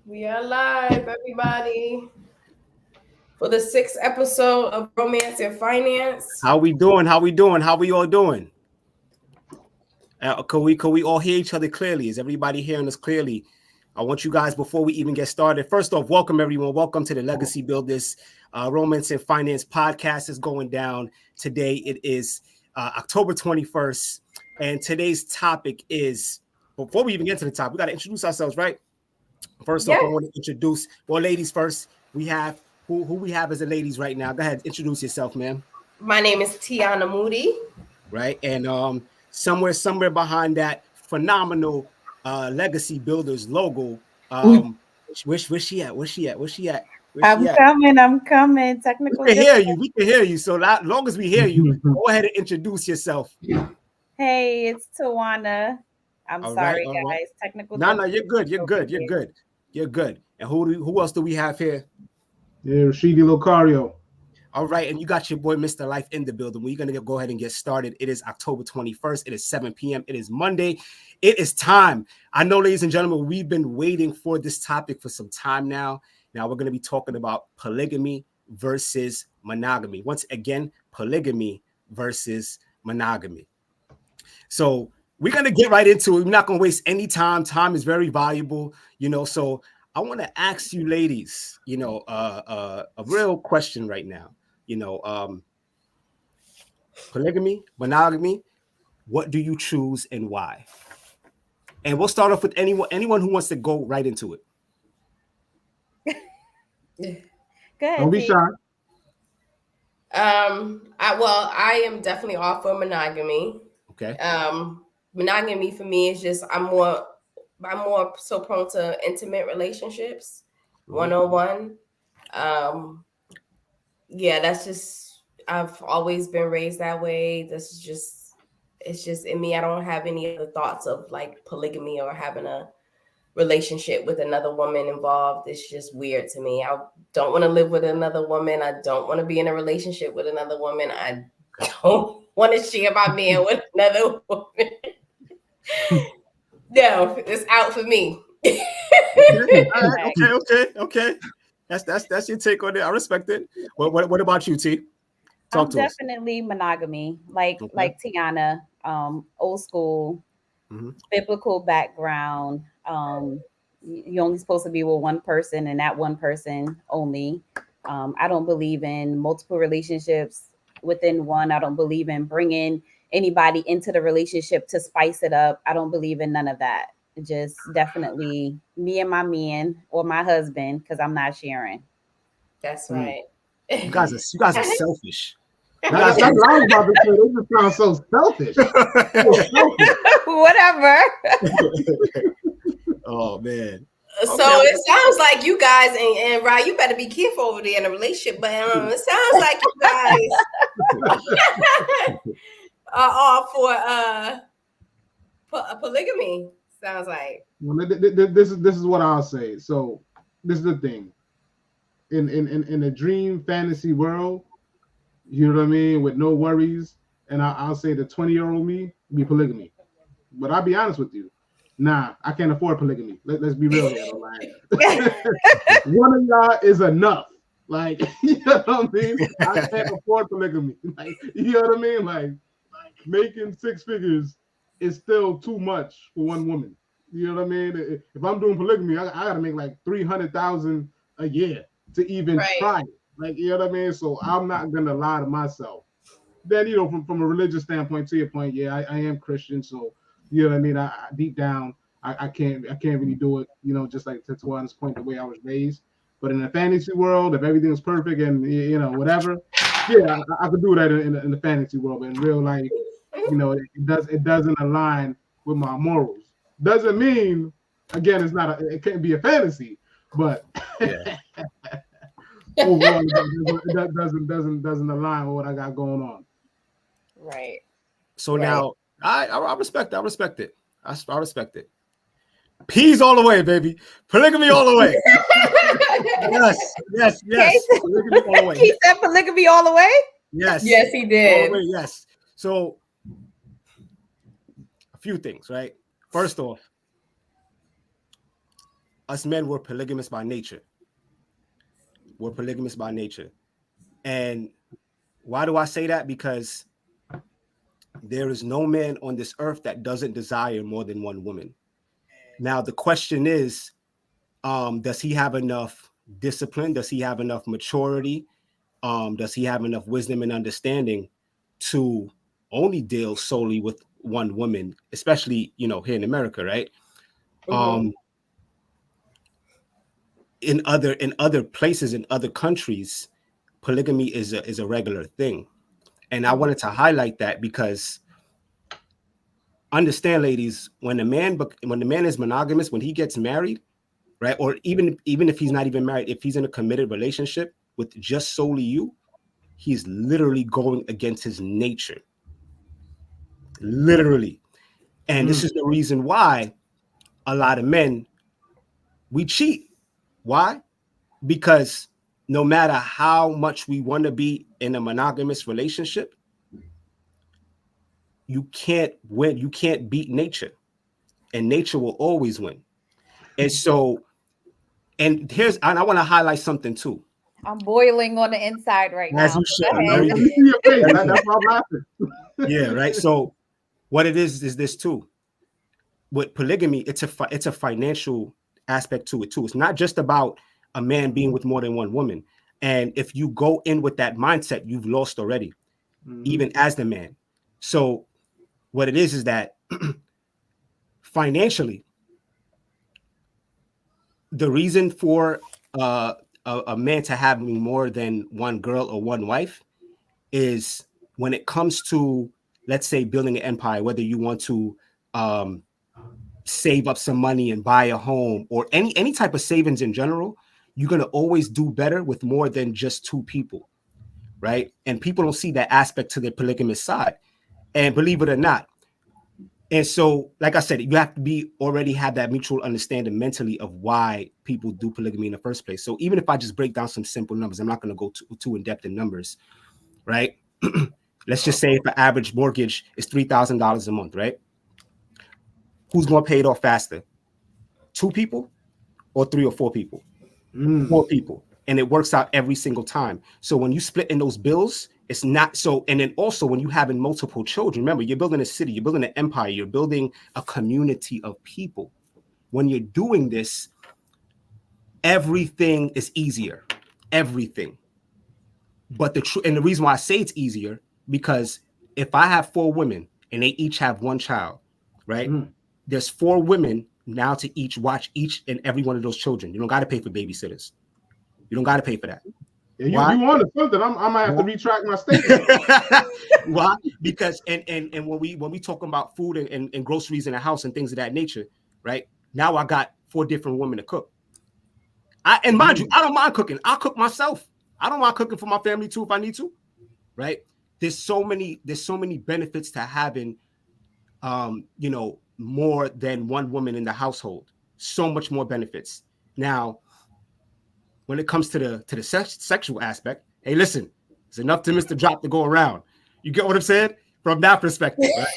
We are live, everybody, for the sixth episode of Romance and Finance. How we doing? How we doing? How we all doing? Can we all hear each other clearly? Is everybody hearing us clearly? I want you guys, before we even get started, first off, welcome everyone. Welcome to the Legacy Builders Romance and Finance podcast. Is going down today. It is October 21st, and today's topic is. Before we even get to the topic, we got to introduce ourselves, right? First off, I Yes, want to introduce, well, ladies first. We have who we have as the ladies right now. Go ahead, introduce yourself, ma'am. my name is Tiana Moody. Right? And somewhere behind that phenomenal Legacy Builders logo, where she at? Where she at? Where she at? Where she I'm at? coming. I'm coming. We Technical can hear difficulty. you. We can hear you. So long as we hear you, go ahead and introduce yourself. Hey, it's Tawana. I'm All right, sorry, all right. guys. Technical No, difficulty you're good. You're over good. You're here. good. You're good. And who else do we have here? Yeah, Rashidi Locario. All right, and you got your boy Mr. Life in the building. We're going to go ahead and get started. It is October 21st. It is 7 p.m. It is Monday. It is time. I know, ladies and gentlemen, we've been waiting for this topic for some time now. Now we're going to be talking about polygamy versus monogamy. Once again, polygamy versus monogamy. So we're going to get right into it. We're not going to waste any time. Time is very valuable, so I want to ask you ladies, a real question right now. Polygamy, monogamy, what do you choose and why? And we'll start off with anyone who wants to go right into it. Go ahead, Don't be T. shy. I am definitely all for monogamy. Okay. Monogamy for me is just I'm more so prone to intimate relationships, one-on-one. Yeah, that's just I've always been raised that way. This is just it's just in me. I don't have any other thoughts of like polygamy or having a relationship with another woman involved. It's just weird to me. I don't want to live with another woman. I don't want to be in a relationship with another woman. I don't want to share my man with another woman. No, it's out for me. Okay. That's your take on it. I respect it. What about you, T? Talk I'm to us. definitely monogamy, like Okay. Tiana, old school, biblical background. You're only supposed to be with one person and that one person only. I don't believe in multiple relationships within one. I don't believe in bringing anybody into the relationship to spice it up. I don't believe in none of that. Just definitely me and my man or my husband because I'm not sharing. That's right. You guys are selfish. That's what I was about to say. They just sound so selfish. So selfish. Whatever. Oh man. So Okay. it sounds like you guys and Ryan, you better be careful over there in a relationship. But it sounds like you guys are all for polygamy. Sounds like. Well, this is what I'll say. So this is the thing. In a dream fantasy world, you know what I mean, with no worries, and I'll say the 20-year-old me be polygamy. But I'll be honest with you. Nah, I can't afford polygamy. Let's be real here. Like, one of y'all is enough. Like, you know what I mean? I can't afford polygamy. Like, you know what I mean? Like making six figures is still too much for one woman. You know what I mean? If I'm doing polygamy, I gotta make like 300,000 a year to even try it. Like, you know what I mean? So I'm not gonna lie to myself. Then, from a religious standpoint, to your point, yeah, I am Christian, so you know what I mean. I deep down, I can't really do it. Just like to Twan's point, the way I was raised. But in the fantasy world, if everything's perfect and whatever, yeah, I could do that in the fantasy world. But in real life, it doesn't align with my morals. Doesn't mean, again, it can't be a fantasy, but Yeah. overall, it doesn't align with what I got going on. Right. So now I respect it. I respect it. I respect it. Peas all the way, baby. Polygamy all the way. Yes. Polygamy all the way. He said polygamy all the way? Yes. Yes, he All did. the way, yes. So a few things, right? First off, us men were polygamous by nature. We're polygamous by nature. And why do I say that? Because there is no man on this earth that doesn't desire more than one woman. Now, the question is, does he have enough discipline? Does he have enough maturity? Does he have enough wisdom and understanding to only deal solely with one woman, especially, you know, here in America, right? In other places, in other countries, polygamy is a regular thing. And I wanted to highlight that because understand, ladies, when the man is monogamous, when he gets married, right? Or even if he's not even married, if he's in a committed relationship with just solely you, he's literally going against his nature. Literally. And this is the reason why a lot of men, we cheat. Why? Because no matter how much we want to be in a monogamous relationship, you can't win. You can't beat nature, and nature will always win. And so, and I want to highlight something too. I'm boiling on the inside right As now. you Go should. ahead. Let me see your face. That's why I'm laughing. Yeah, right. So, what it is this too. With polygamy, it's a financial aspect to it too. It's not just about a man being with more than one woman. And if you go in with that mindset, you've lost already, even as the man. So, what it is that financially, the reason for a man to have more than one girl or one wife is when it comes to, let's say, building an empire, whether you want to save up some money and buy a home or any type of savings in general, you're going to always do better with more than just two people, right? And people don't see that aspect to the polygamous side. And believe it or not, and so, like I said, you have to already have that mutual understanding mentally of why people do polygamy in the first place. So even if I just break down some simple numbers, I'm not going to go too in depth in numbers, right? Let's just say if an average mortgage is $3,000 a month, right? Who's going to pay it off faster? Two people or three or four people? Four people. And it works out every single time. So when you split in those bills, it's not so. And then also when you having multiple children, remember, you're building a city, you're building an empire, you're building a community of people. When you're doing this, everything is easier. Everything. But the reason why I say it's easier, because if I have four women and they each have one child, right? There's four women now to each watch each and every one of those children. You don't got to pay for babysitters. You don't got to pay for that. Yeah, you wanted something. I might have to retract my statement. Why? Because and when we talk about food and groceries in the house and things of that nature, right? Now I got four different women to cook. And mind you, I don't mind cooking. I'll cook myself. I don't mind cooking for my family too if I need to, right? There's so many benefits to having more than one woman in the household. So much more benefits. Now, when it comes to the sexual aspect, hey, listen, it's enough to Mr. Drop to go around. You get what I'm saying? From that perspective, right?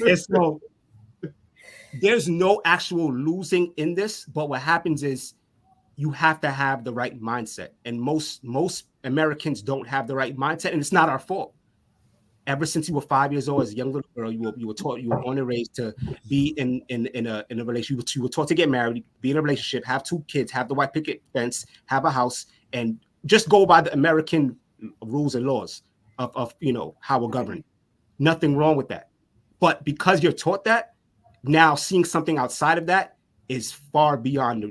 And so there's no actual losing in this, but what happens is you have to have the right mindset. And most Americans don't have the right mindset, and it's not our fault. Ever since you were 5 years old, as a young little girl, you were taught, you were born and raised to be in a relationship. You were taught to get married, be in a relationship, have two kids, have the white picket fence, have a house, and just go by the American rules and laws of how we're governed. Nothing wrong with that. But because you're taught that, now seeing something outside of that is far beyond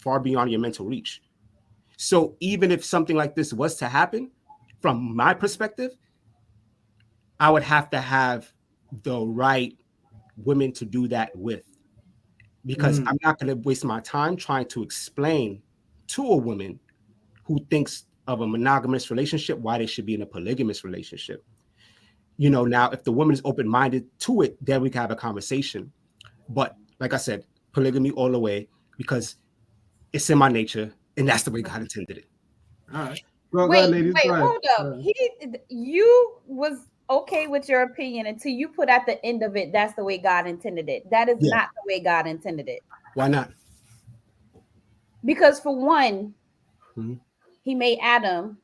your mental reach. So even if something like this was to happen, from my perspective, I would have to have the right women to do that with, because I'm not going to waste my time trying to explain to a woman who thinks of a monogamous relationship why they should be in a polygamous relationship. Now if the woman is open-minded to it, then we can have a conversation. But like I said, polygamy all the way, because it's in my nature and that's the way God intended it. All right. Well, Wait, ladies, hold up. You was okay with your opinion until you put at the end of it, that's the way God intended it. That is not the way God intended it. Why not? Because for one, Mhm. he made Adam,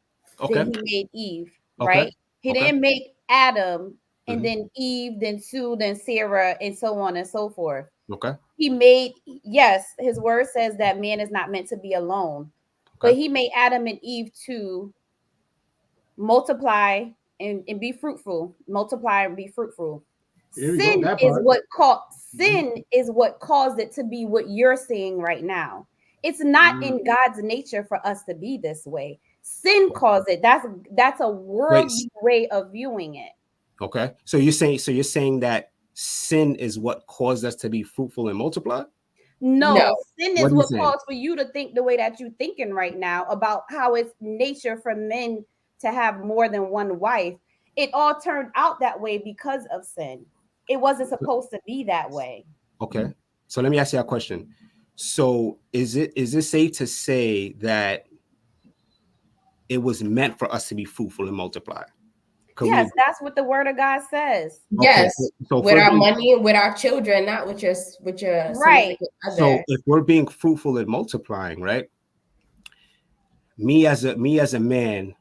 then Okay. he made Eve, Okay. right? He Okay. didn't make Adam and Mhm. then Eve, then Sue, then Sarah, and so on and so forth. Okay. He made, yes, his word says that man is not meant to be alone, but Okay. he made Adam and Eve to multiply and be fruitful, multiply and be fruitful. Here we go. Sin That is part. what caused Mhm. sin is what caused it to be what you're seeing right now. It's not Mm. in God's nature for us to be this way. Sin caused it. That's a Wait. worldly way of viewing it. Okay. So you're saying that sin is what caused us to be fruitful and multiply? No, No. sin What is are you what saying? caused for you to think the way that you're thinking right now about how it's nature for men to have more than one wife. It all turned out that way because of sin. It wasn't supposed to be that way. Okay. So let me ask you a question. So is it safe to say that it was meant for us to be fruitful and multiply? Could we Yes, agree? that's what the word of God says. Okay. Yes, So if with we're our being money and with our children, not with your Right. significant so other. if we're being fruitful and multiplying, right? Me as a man,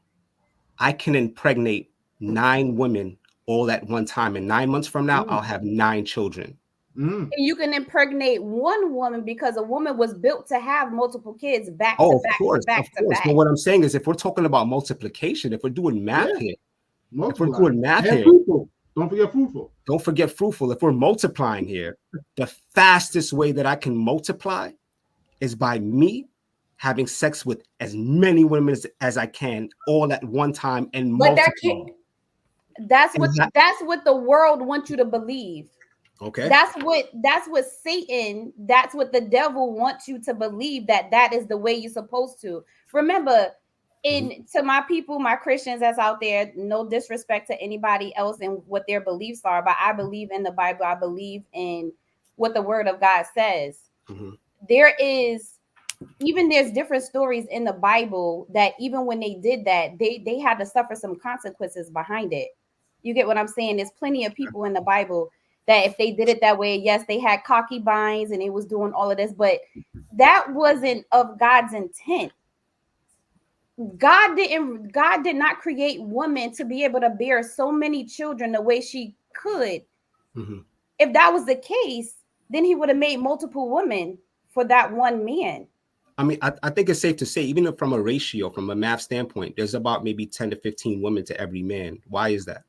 I can impregnate 9 women all at one time. And 9 months from now, I'll Mm. have 9 children. Mm. And you can impregnate one woman because a woman was built to have multiple kids back to Oh, of back to course, of back to course. But back. what I'm saying is, if we're talking about multiplication, if we're doing math Yeah. here, if we're Multiply. doing math And here, fruitful. Don't forget fruitful. don't forget fruitful. If we're multiplying here, the fastest way that I can multiply is by me having sex with as many women as I can all at one time and But that multiply. can't. That's And what the world wants you to believe. okay. That's what Satan, that's what the devil wants you to believe, that is the way you're supposed to. Remember, to my people, my Christians that's out there, no disrespect to anybody else and what their beliefs are, but I believe in the Bible. I believe in what the word of God says. Mhm. There's different stories in the Bible that even when they did that, they had to suffer some consequences behind it. You get what I'm saying? There's plenty of people in the Bible that if they did it that way, yes, they had concubines and it was doing all of this, but that wasn't of God's intent. God did not create woman to be able to bear so many children the way she could. Mhm. If that was the case, then he would have made multiple women for that one man. I mean, I think it's safe to say, even from a ratio, from a math standpoint, there's about maybe 10 to 15 women to every man. Why is that?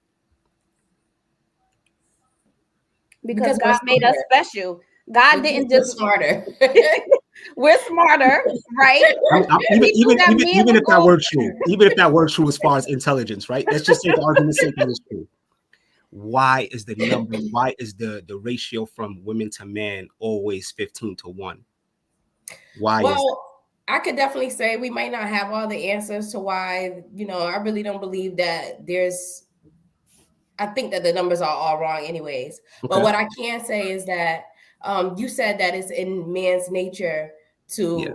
Because Because we're God made us smarter. special. God Because didn't we're just smarter. we're smarter, right? Even People even that even men even will if that go were true, even if that were true as far as intelligence, right? Let's just say, for argument's sake, that is true. Why is the number? Why is the ratio from women to men always 15 to 1? Why is that? Well, I could definitely say we might not have all the answers to why. I really don't believe that there's. I think that the numbers are all wrong, anyways. But Okay. what I can say is that you said that it's in man's nature Yeah.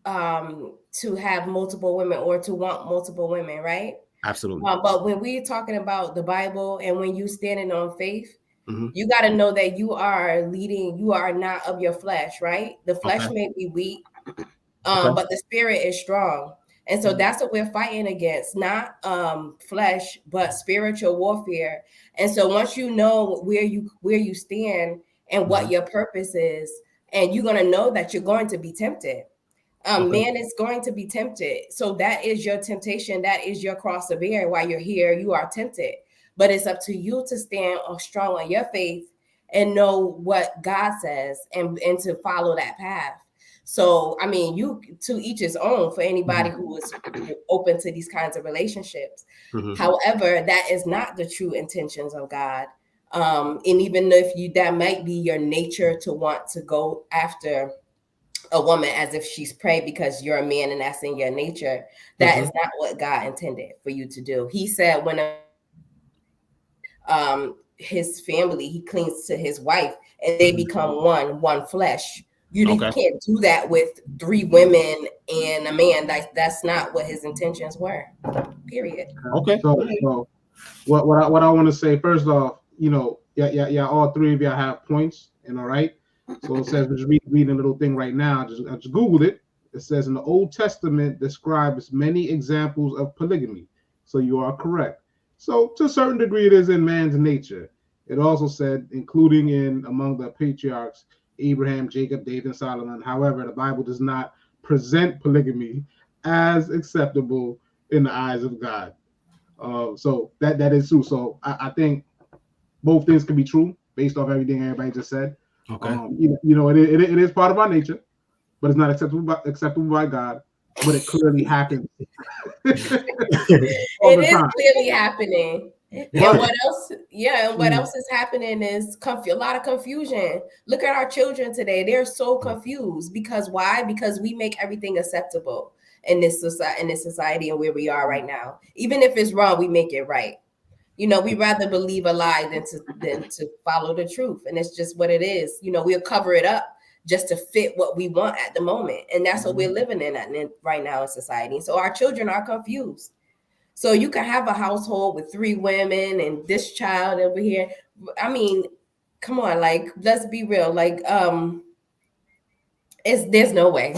to have multiple women or to want multiple women, right? Absolutely. But when we're talking about the Bible and when you standing on faith, Mhm. you got to know that you are leading. You are not of your flesh, right? The flesh Okay. may be weak, Okay. but the spirit is strong. And so that's what we're fighting against, not flesh, but spiritual warfare. And so once you know where you stand and what Mhm. your purpose is, and you're gonna know that you're going to be tempted. Okay. Man is going to be tempted. So that is your temptation. That is your cross to bear. While you're here, you are tempted. But it's up to you to stand strong on your faith and know what God says and to follow that path. So, I mean, you to each his own for anybody Mhm. who is open to these kinds of relationships. Mhm. However, that is not the true intentions of God. And even if that might be your nature to want to go after a woman as if she's prey because you're a man and that's in your nature. That is Mhm. not what God intended for you to do. He said when his family, he clings to his wife and they Mhm. become one flesh. You Okay. can't do that with 3 women and a man. That's not what his intentions were. Period. Okay. So, All right. so what I want to say first off, yeah, all three of y'all have points, and all right. So it says, we're just reading a little thing right now. I just Googled it. It says in the Old Testament describes many examples of polygamy. So you are correct. So to a certain degree, it is in man's nature. It also said, including in among the patriarchs, Abraham, Jacob, David, and Solomon. However, the Bible does not present polygamy as acceptable in the eyes of God. So that is true. So I think both things can be true based off everything everybody just said. Okay. It is part of our nature, but it's not acceptable by God. But it clearly happens. It is clearly happening. And what else? Yeah, and what else is happening is a lot of confusion. Look at our children today; they're so confused because why? Because we make everything acceptable in this society and where we are right now. Even if it's wrong, we make it right. We rather believe a lie than to follow the truth, and it's just what it is. We'll cover it up just to fit what we want at the moment, and that's what we're living in right now in society. So our children are confused. So you can have a household with 3 women and this child over here. I mean, come on, like, let's be real. Like, there's no way.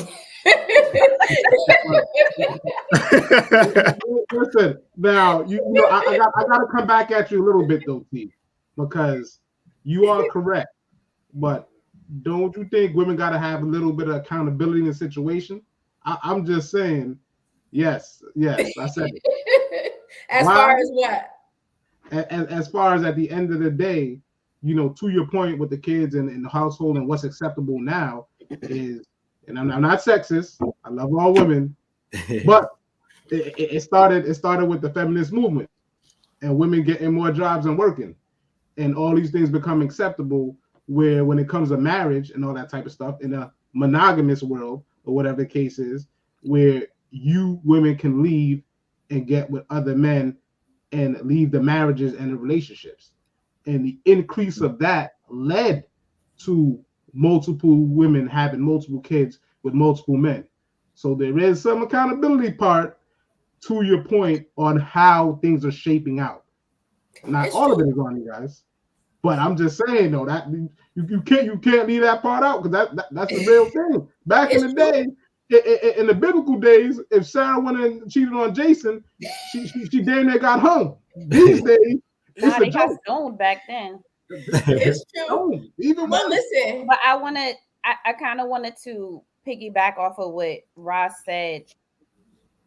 Listen, now I got to come back at you a little bit though, T, because you are correct. But don't you think women got to have a little bit of accountability in the situation? I'm just saying, yes, I said it. Far as what? As far as at the end of the day, to your point with the kids and the household and what's acceptable now is, and I'm not sexist, I love all women, but it started with the feminist movement and women getting more jobs and working, and all these things become acceptable. Where when it comes to marriage and all that type of stuff in a monogamous world or whatever the case is, where you women can leave and get with other men and leave the marriages and the relationships, and the increase of that led to multiple women having multiple kids with multiple men. So there is some accountability part to your point on how things are shaping out. Not it's all true. Of it is on you guys. But I'm just saying though that you can't leave that part out because that's the real thing. Back in the day, in the biblical days, if Sarah went and cheated on Jason, she damn near got hung. These days, it's they got stoned back then. It's true. Even but listen, but I kind of wanted to piggyback off of what Ross said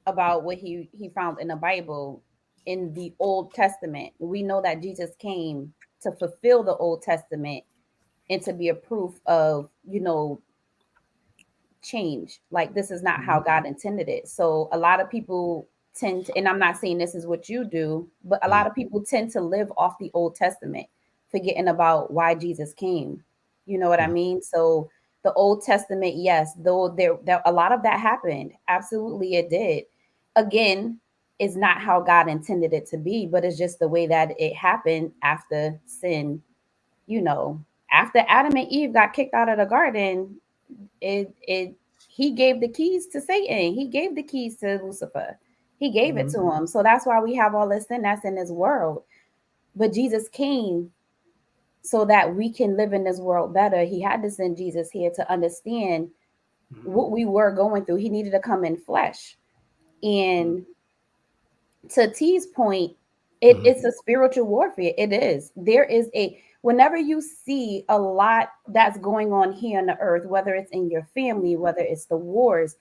about what he found in the Bible in the Old Testament. We know that Jesus came to fulfill the Old Testament and to be a proof of, change. Like, this is not how God intended it. So a lot of people tend to, and I'm not saying this is what you do, but a lot of people tend to live off the Old Testament, forgetting about why Jesus came. You know what I mean? So the Old Testament, yes, though there a lot of that happened. Absolutely, it did. Again, is not how God intended it to be, but it's just the way that it happened after sin. After Adam and Eve got kicked out of the garden, he gave the keys to Satan. He gave the keys to Lucifer. He gave it to him. So that's why we have all this sin that's in this world. But Jesus came so that we can live in this world better. He had to send Jesus here to understand what we were going through. He needed to come in flesh. And to T's point, it's a spiritual warfare. It is. There is whenever you see a lot that's going on here on the earth, whether it's in your family, whether it's the wars,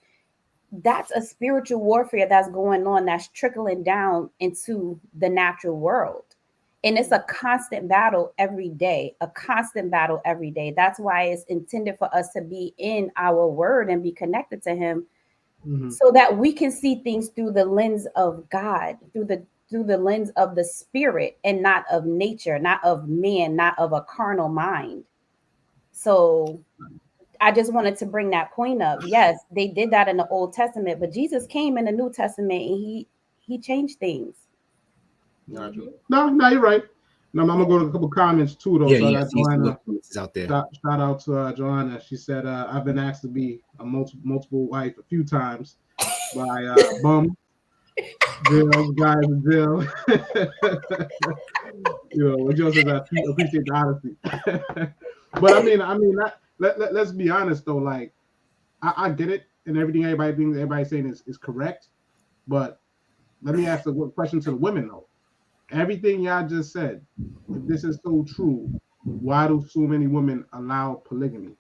that's a spiritual warfare that's going on, that's trickling down into the natural world. And it's a constant battle every day, That's why it's intended for us to be in our word and be connected to him, so that we can see things through the lens of God, through the lens of the spirit, and not of nature, not of man, not of a carnal mind. So I just wanted to bring that point up. Yes, they did that in the Old Testament, but Jesus came in the New Testament and he changed things. No, you're right. Now I'm gonna go to a couple comments too, though. Joanna out there. Shout out to Joanna. She said, "I've been asked to be a multiple wife a few times by bum, guys in jail." What Joe says, I appreciate the honesty. But I mean, let's be honest though. Like, I get it. and everything everybody's saying is correct. But let me ask a question to the women though. Everything y'all just said, if this is so true, why do so many women allow polygamy?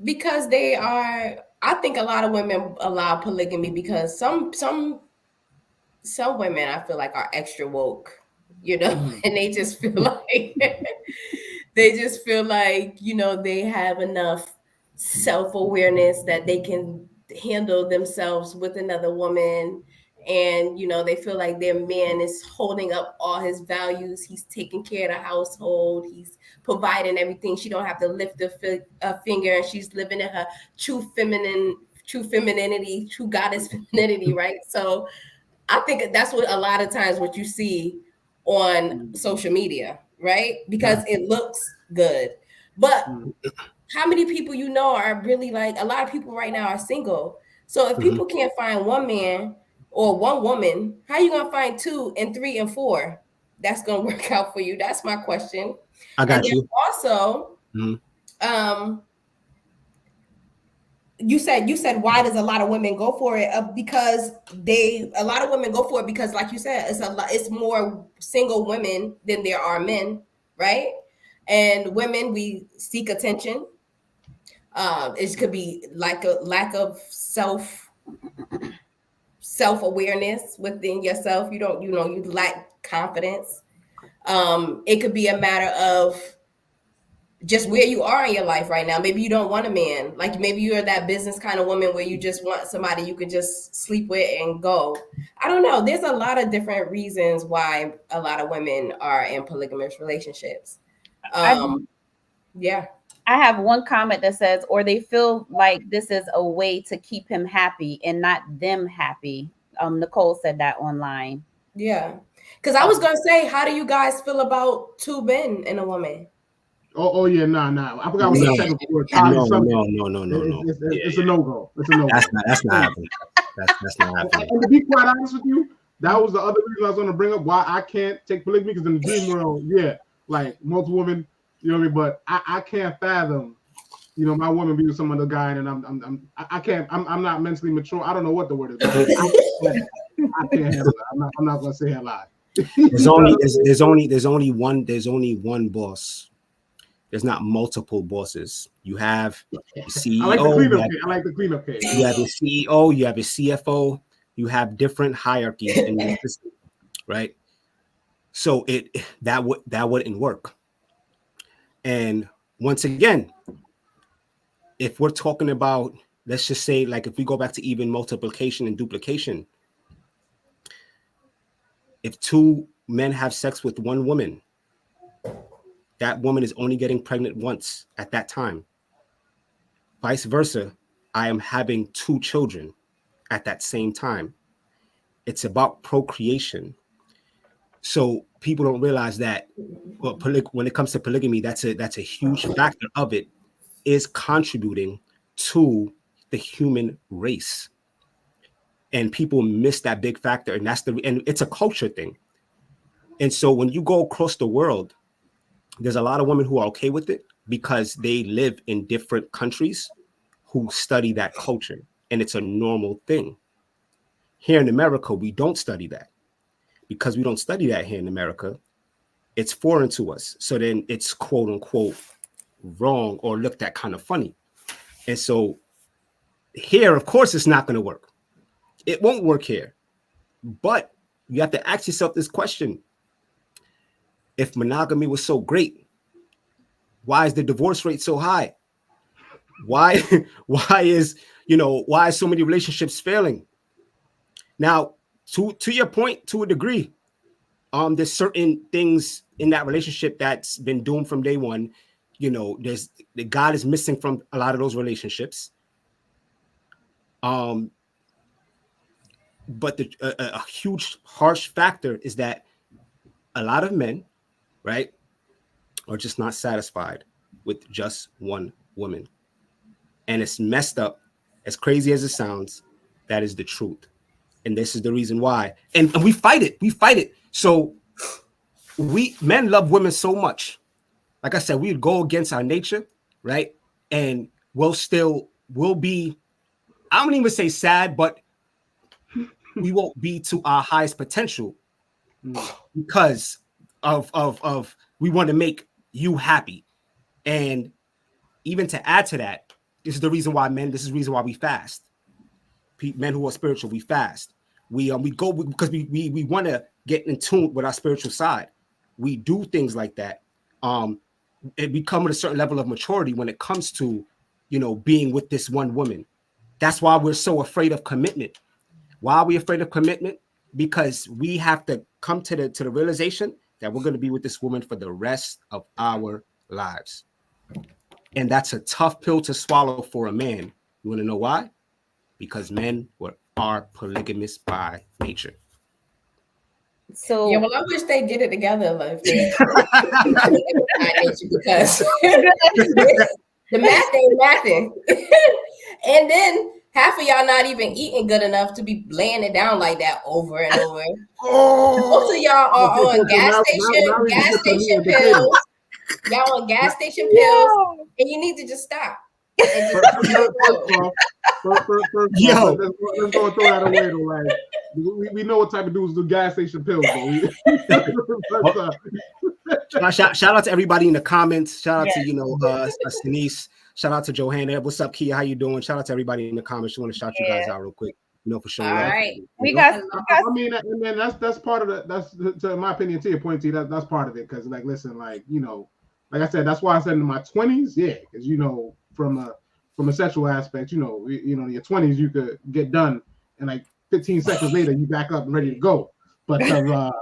Because they are, I think a lot of women allow polygamy because some women I feel like are extra woke, and they just feel like they just feel like, they have enough self-awareness that they can handle themselves with another woman. And, they feel like their man is holding up all his values. He's taking care of the household. He's providing everything. She don't have to lift a finger, and she's living in her true femininity, true goddess femininity, right? So I think that's what a lot of times what you see on social media, right? Because it looks good. But how many people are really, like, a lot of people right now are single. So if people can't find one man or one woman, how are you gonna find 2 and 3 and 4 that's gonna work out for you? That's my question. I got you. Also, you said why does a lot of women go for it? Because a lot of women go for it because, like you said, it's more single women than there are men, right? And women, we seek attention. It could be like a lack of self-awareness within yourself. You lack confidence. It could be a matter of just where you are in your life right now. Maybe you don't want a man. Like, maybe you're that business kind of woman where you just want somebody you can just sleep with and go. I don't know. There's a lot of different reasons why a lot of women are in polygamous relationships. Yeah. I have one comment that says, or they feel like this is a way to keep him happy and not them happy. Nicole said that online. Yeah. Because I was going to say, how do you guys feel about 2 men and a woman? Oh yeah, nah. I forgot what the technical word. No. It's a no-go. It's a no-go. That's not happening. That's not happening. And to be quite honest with you, that was the other reason I was going to bring up why I can't take polygamy, because in the dream world, like multiple women, you know what I mean. But I can't fathom, my woman be with some other guy, and I can't. I'm not mentally mature. I don't know what the word is. I can't handle it. I'm not going to say a lie. There's only one boss. There's not multiple bosses. You have the CEO. I like the cleanup case. You have a CEO. You have a CFO. You have different hierarchies in the system, right? So that wouldn't work. And once again, if we're talking about, let's just say, like, if we go back to even multiplication and duplication, if 2 men have sex with one woman, that woman is only getting pregnant once at that time. Vice versa, I am having 2 children at that same time. It's about procreation. So people don't realize that when it comes to polygamy, that's a huge factor of it, is contributing to the human race. And people miss that big factor, and it's a culture thing. And so when you go across the world, there's a lot of women who are okay with it because they live in different countries who study that culture, and it's a normal thing. Here in America, we don't study that. Because we don't study that here in America, it's foreign to us. So then it's quote unquote wrong or looked at kind of funny. And so here, of course, it's not going to work. It won't work here. But you have to ask yourself this question. If monogamy was so great, why is the divorce rate so high? Why is so many relationships failing? Now, to your point, to a degree, there's certain things in that relationship that's been doomed from day one. There's the God is missing from a lot of those relationships. But a huge harsh factor is that a lot of men, right, are just not satisfied with just one woman. And it's messed up. As crazy as it sounds, that is the truth. And this is the reason why. And we fight it. So men love women so much. Like I said, we'd go against our nature, right? And we'll still we'll be, I don't even say sad, but we won't be to our highest potential because of we want to make you happy. And even to add to that, this is the reason why this is the reason why we fast. Men who are spiritual, we fast. We go because we want to get in tune with our spiritual side. We do things like that. We come with a certain level of maturity when it comes to, being with this one woman. That's why we're so afraid of commitment. Why are we afraid of commitment? Because we have to come to the realization that we're going to be with this woman for the rest of our lives. And that's a tough pill to swallow for a man. You want to know why? Because men are polygamous by nature. So yeah, well, I wish they get it together, like they because the math ain't mathing. And then half of y'all not even eating good enough to be laying it down like that over and over. Most of y'all are on gas station pills. Y'all on gas station pills, and you need to just stop. And just First off, let's go and throw that away. Though, like, we know what type of dudes do gas station pills. Shout out to everybody in the comments. Shout out to Finace. Shout out to Johanna. What's up, Kia? How you doing? Shout out to everybody in the comments. Just want to shout you guys out real quick. For sure. All right. We got. I mean, and then that's part of the. That's, to my opinion, to your point, T. That's part of it. Because, like, listen, like, like I said, that's why I said in my 20s, yeah, because from a sexual aspect, in your 20s you could get done, and like 15 seconds later you back up and ready to go. But the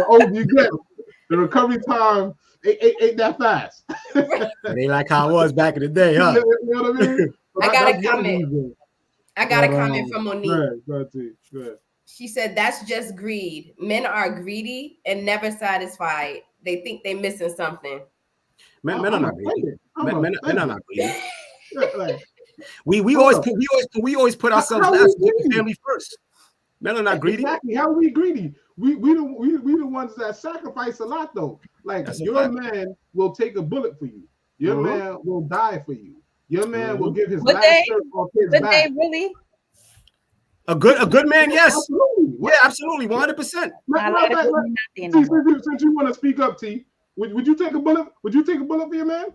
older you get, the recovery time ain't that fast. It ain't like how it was back in the day, huh? You know what I mean? I got a comment. I got a comment from Monique. Go ahead. She said, "That's just greed. Men are greedy and never satisfied. They think they're missing something." Men are not greedy. Men are not greedy. We always put ourselves last, family first. Men are not greedy. Exactly. How are we greedy? We the ones that sacrifice a lot though. Like, your man will take a bullet for you. Your man will die for you. Your man will give his last shirt off his back. They really? A good man, yes. Absolutely. Yeah, absolutely, 100%. Since you want to speak up, T, would you take a bullet? Would you take a bullet for your man?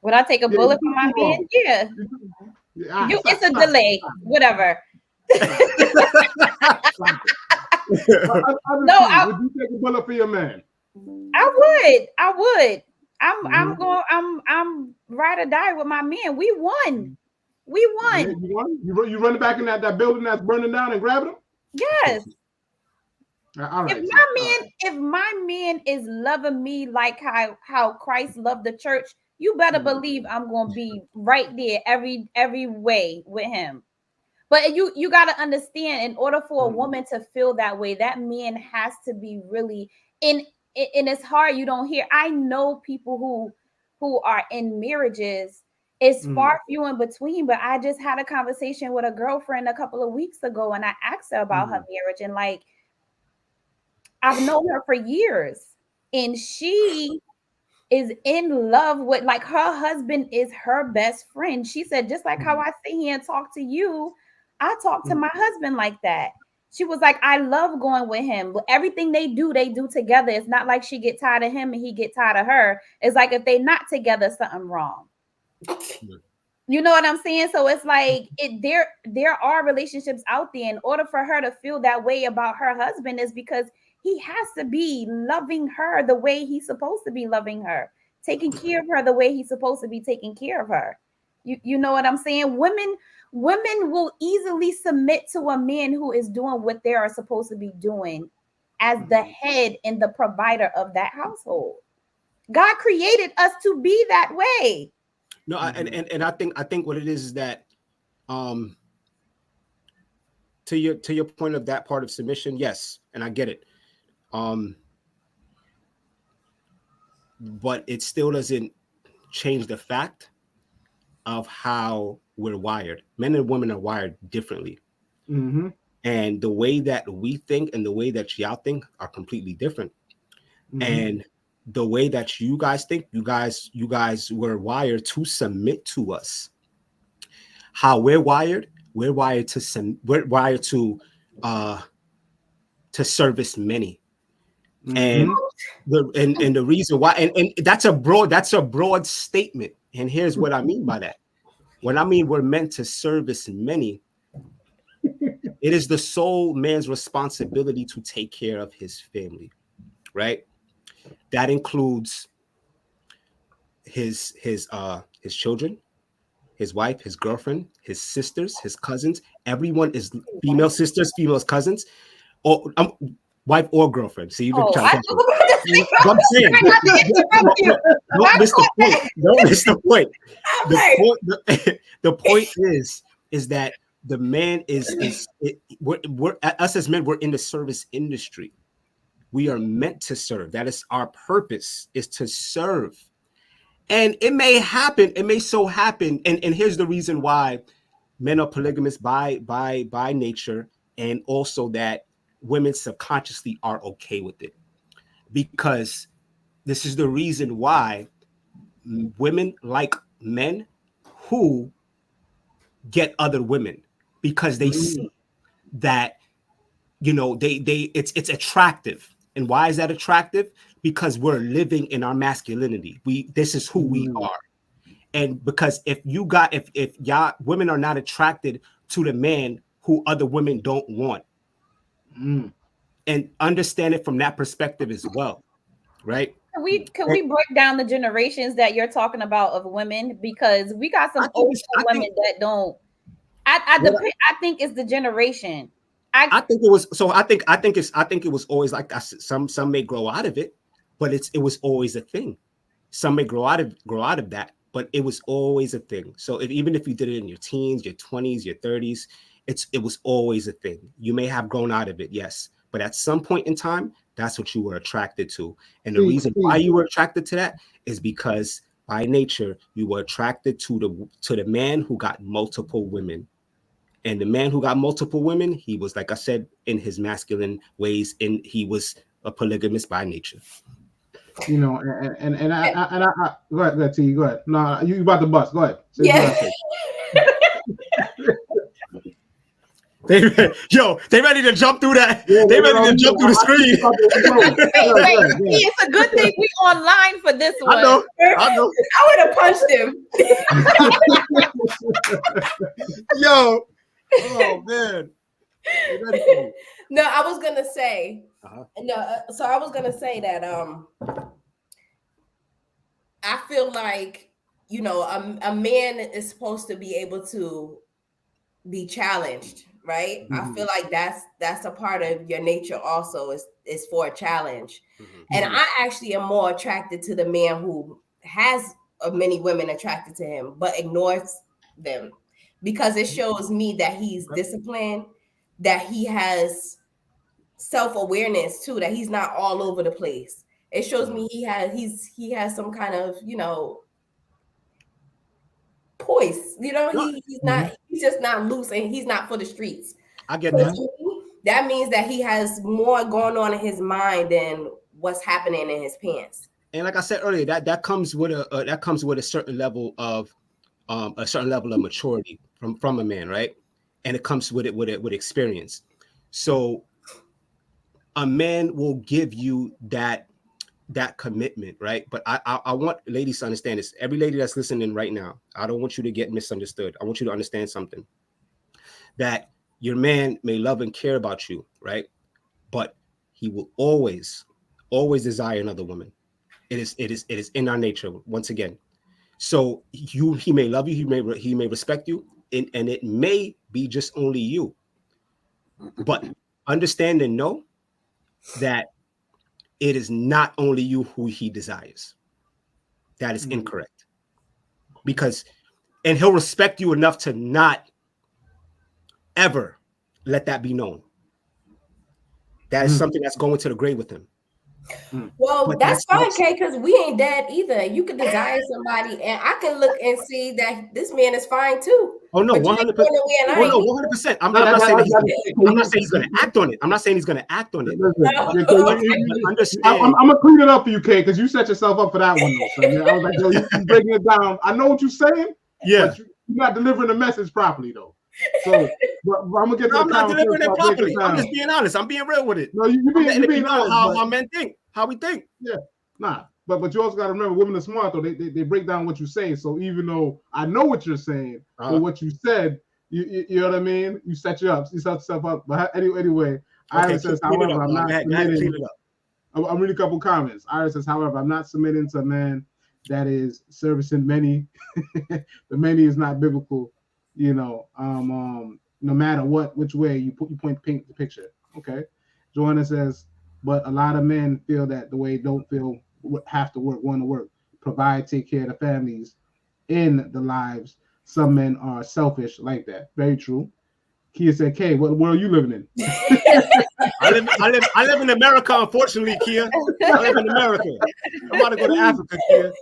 Would I take a bullet for my man? Yeah. It's a delay. Whatever. Would you take a bullet for your man? I would. I'm ride or die with my man. We won. You run back in that building that's burning down and grab him? Yes. All right. If my man is loving me like how Christ loved the church, you better believe I'm gonna be right there every way with him. But you got to understand, in order for a woman to feel that way, that man has to be really and it's hard. You don't hear. I know people who are in marriages. It's far few in between. But I just had a conversation with a girlfriend a couple of weeks ago, and I asked her about her marriage, and like, I've known her for years, and she is in love with, like, her husband is her best friend. She said, just like how I sit here and talk to you, I talk to my husband like that. She was like, I love going with him. But everything they do together. It's not like she get tired of him and he get tired of her. It's like if they not together, something wrong. You know what I'm saying? So it's like there are relationships out there. In order for her to feel that way about her husband is because he has to be loving her the way he's supposed to be loving her, taking care of her the way he's supposed to be taking care of her. You know what I'm saying? Women will easily submit to a man who is doing what they are supposed to be doing as the head and the provider of that household. God created us to be that way. No, and I think what it is that to your point of that part of submission, yes, and I get it. But it still doesn't change the fact of how we're wired. Men and women are wired differently. And the way that we think and the way that y'all think are completely different. And the way that you guys think, you guys were wired to submit to us. How we're wired to service many. And the reason why, and that's a broad statement. And here's what I mean by that. When I mean we're meant to service many, it is the sole man's responsibility to take care of his family, right? That includes his children, his wife, his girlfriend, his sisters, his cousins. Everyone is female sisters, female cousins, or wife or girlfriend. See, you've been trying to. I'm saying, don't miss the point. Don't miss the point. The point is that the man we're us as men, we're in the service industry. We are meant to serve. That is our purpose, is to serve. And it may happen, it may so happen, and here's the reason why men are polygamous by nature, and also that women subconsciously are okay with it. Because this is the reason why women like men who get other women, because they see that, you know, it's attractive. And why is that attractive? Because we're living in our masculinity. This is who we are. And because if y'all women are not attracted to the man who other women don't want, and understand it from that perspective as well, right? Can we break down the generations that you're talking about of women? Because we got some old women that don't. I think it's the generation. I think it was so. I think it was always like that. Some may grow out of it, but it was always a thing. Some may grow out of that, but it was always a thing. So even if you did it in your teens, your 20s, your 30s, it was always a thing. You may have grown out of it, yes, but at some point in time, that's what you were attracted to. And the reason why you were attracted to that is because by nature you were attracted to the man who got multiple women. And the man who got multiple women, he was, like I said, in his masculine ways, and he was a polygamist by nature. You know, and I go ahead, T, go ahead. No, you about to bust. Go ahead. They ready to jump through that. They ready to jump through the screen. It's a good thing we online for this one. I know. I would have punched him. Yo. Oh man. No, I was gonna say. So I was gonna say that I feel like, you know, a man is supposed to be able to be challenged, right? I feel like that's a part of your nature also, is for a challenge. And I actually am more attracted to the man who has many women attracted to him but ignores them, because it shows me that he's disciplined, that he has self-awareness too, that he's not all over the place. It shows me he has some kind of, you know, poise. You know, he's just not loose, and he's not for the streets. I get that. That means that he has more going on in his mind than what's happening in his pants. And like I said earlier, that comes with a certain level of maturity from a man, right? And it comes with experience. So a man will give you that commitment, right? But I want ladies to understand this. Every lady that's listening right now, I don't want you to get misunderstood. I want you to understand something. That your man may love and care about you, right? But he will always desire another woman. It is in our nature, once again. So he may love you, he may respect you, and it may be just only you. But understand and know that it is not only you who he desires. That is incorrect. And he'll respect you enough to not ever let that be known. That is something that's going to the grave with him. Well, But that's fine, Kay, because we ain't dead either. You could desire somebody, and I can look and see that this man is fine too. Oh no, 100%. Oh no, 100%. I'm not saying that he's going to act on it. I'm not saying he's going to act on it. I'm gonna clean it up for you, Kay, because you set yourself up for that one, though, son. I was like, yo, you breaking it down. I know what you're saying, but you're not delivering the message properly, though. So, but I'm gonna get to I'm not delivering it properly. I'm just being honest. I'm being real with it. No, you're being honest. How men think, how we think. Yeah, nah. But you also got to remember, women are smart though. They break down what you say. So even though I know what you're saying, but what you said, you know what I mean. You set yourself up. But anyway, Iris says, however, I'm not submitting. I'm reading a couple comments. Iris says, however, I'm not submitting to a man that is servicing many. The many is not biblical. You know, no matter which way you paint the picture. Okay. Joanna says, but a lot of men feel that the way don't feel have to want to work, provide, take care of the families in the lives. Some men are selfish like that. Very true. Kia said, "Kay, what world are you living in?" I live in America, unfortunately, Kia. I live in America. I'm about to go to Africa, Kia.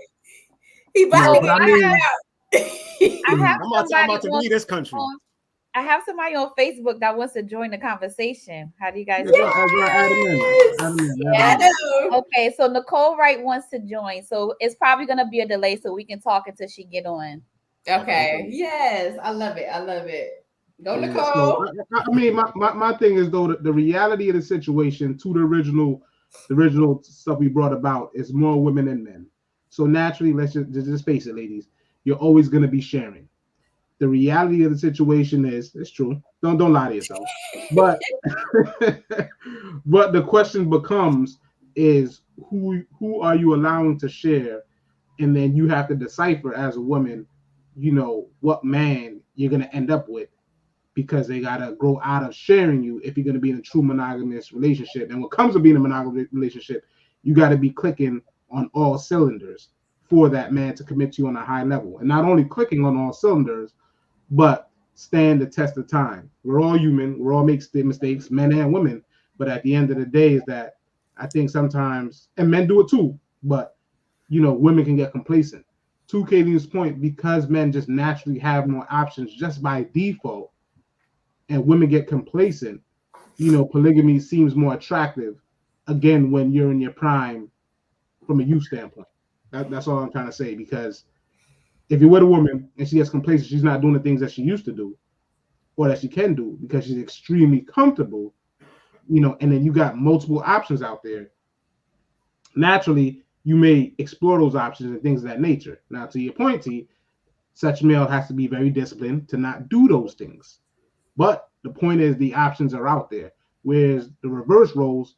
He about to get I'm about to leave this country. I have somebody on Facebook that wants to join the conversation. How do you guys do? Okay, so Nicole Wright wants to join. So it's probably going to be a delay so we can talk until she get on. Okay. Yes. I love it. I love it. Go, Nicole. So, I mean, my thing is, though, the reality of the situation to the original stuff we brought about is more women than men. So naturally, let's just face it, ladies. You're always going to be sharing. The reality of the situation is, it's true. Don't lie to yourself. But but the question becomes is who are you allowing to share? And then you have to decipher as a woman, you know, what man you're gonna end up with, because they gotta grow out of sharing you if you're gonna be in a true monogamous relationship. And what comes to being a monogamous relationship, you gotta be clicking on all cylinders for that man to commit to you on a high level. And not only clicking on all cylinders, but stand the test of time. We're all human. We're all make mistakes, men and women. But at the end of the day, is that I think sometimes, and men do it too, but you know, women can get complacent. To Katie's point, because men just naturally have more options just by default, and women get complacent, you know, polygamy seems more attractive. Again, when you're in your prime, from a youth standpoint, that's all I'm trying to say. Because if you're with a woman and she gets complacent, she's not doing the things that she used to do or that she can do because she's extremely comfortable, you know, and then you got multiple options out there. Naturally, you may explore those options and things of that nature. Now, to your point, T, such male has to be very disciplined to not do those things. But the point is the options are out there. Whereas the reverse roles,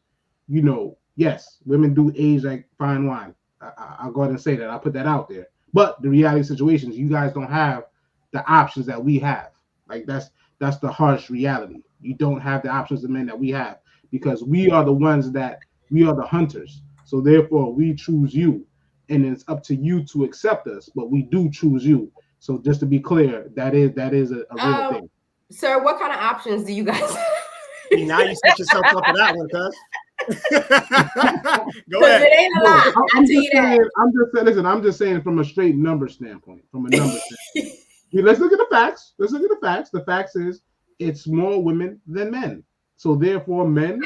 you know, yes, women do age like fine wine. I'll go ahead and say that. I'll put that out there. But the reality of situations, you guys don't have the options that we have. Like that's the harsh reality. You don't have the options of men that we have, because we are the ones that we are the hunters. So therefore we choose you, and it's up to you to accept us, but we do choose you. So just to be clear, that is a real thing. Sir, what kind of options do you guys have? Now you set yourself up for that one, cuz. Go ahead. It ain't a lot. I'm just saying from a straight number standpoint. From a number standpoint. Let's look at the facts. The facts is it's more women than men. So therefore, men